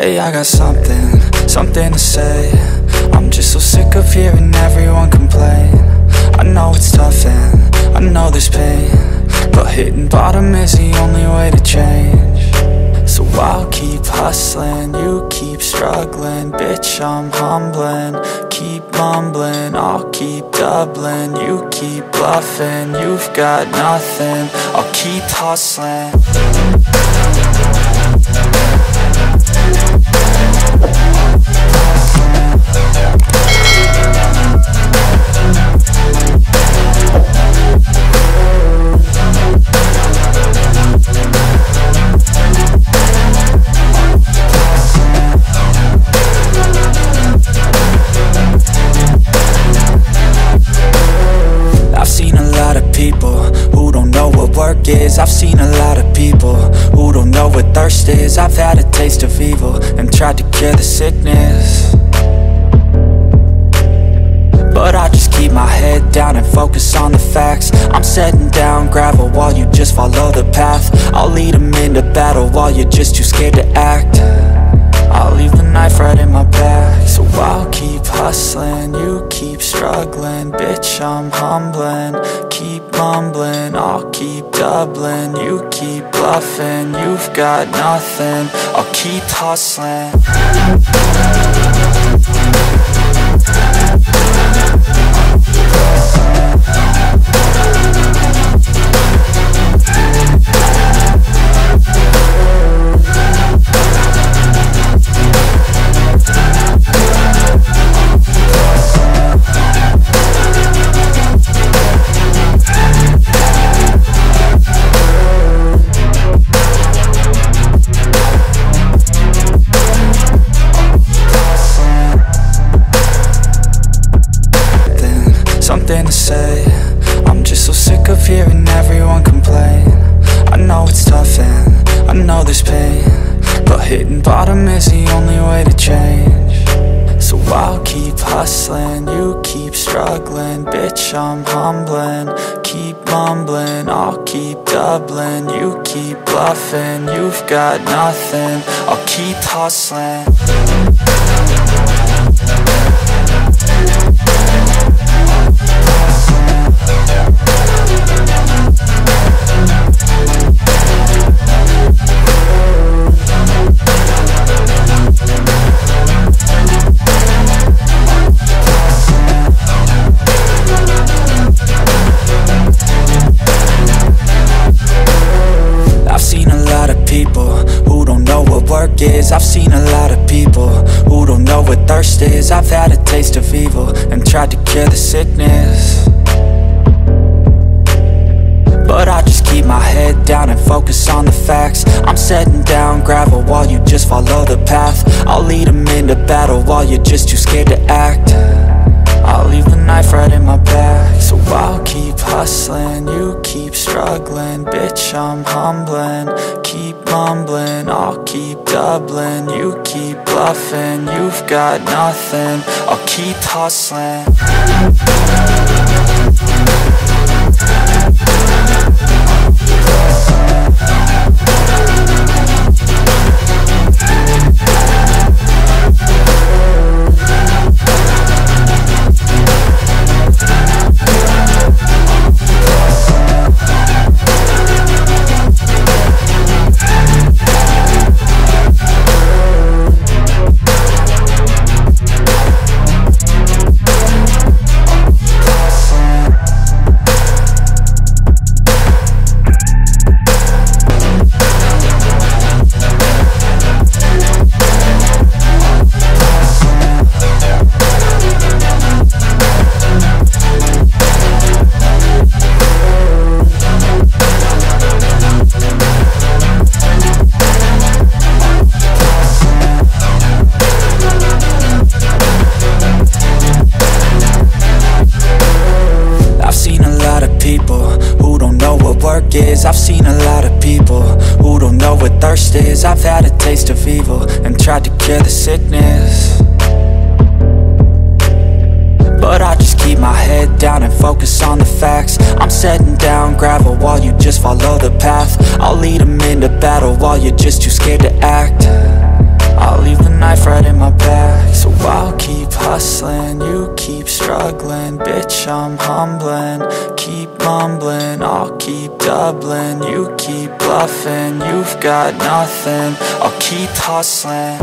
Hey, I got something to say. I'm just so sick of hearing everyone complain. I know it's tough and I know there's pain, but hitting bottom is the only way to change. So I'll keep hustling, you keep struggling. Bitch, I'm humbling, keep mumbling. I'll keep doubling, you keep bluffing. You've got nothing, I'll keep hustling. I've seen a lot of people who don't know what thirst is. I've had a taste of evil and tried to cure the sickness, but I just keep my head down and focus on the facts. I'm setting down gravel while you just follow the path. I'll lead them into battle while you're just too scared to act. I'll leave the knife right in my back. So I'll keep hustling, you keep struggling. Bitch, I'm humbling, keep mumbling. I'll keep doubling, you keep bluffing. You've got nothing, I'll keep hustling. Something to say. I'm just so sick of hearing everyone complain. I know it's tough and I know there's pain, but hitting bottom is the only way to change. So I'll keep hustling, you keep struggling. Bitch, I'm humbling, keep mumbling. I'll keep doubling, you keep bluffing. You've got nothing, I'll keep hustling. I've seen a lot of people who don't know what thirst is. I've had a taste of evil and tried to cure the sickness, but I just keep my head down and focus on the facts. I'm setting down gravel while you just follow the path. I'll lead them into battle while you're just too scared to act. I'll leave the knife right in my back. So I'll keep hustling, you keep struggling. Bitch, I'm humbling, keep mumbling. I'll keep doubling, you keep bluffing. You've got nothing, I'll keep hustling. I've seen a lot of people who don't know what thirst is. I've had a taste of evil and tried to cure the sickness, but I just keep my head down and focus on the facts. I'm setting down gravel while you just follow the path. I'll lead them into battle while you're just too scared to act. I'll leave the knife right in my back. So I'll keep hustling, you keep struggling. Bitch, I'm humbling, keep mumbling. I'll keep doubling, you keep bluffing. You've got nothing, I'll keep hustling.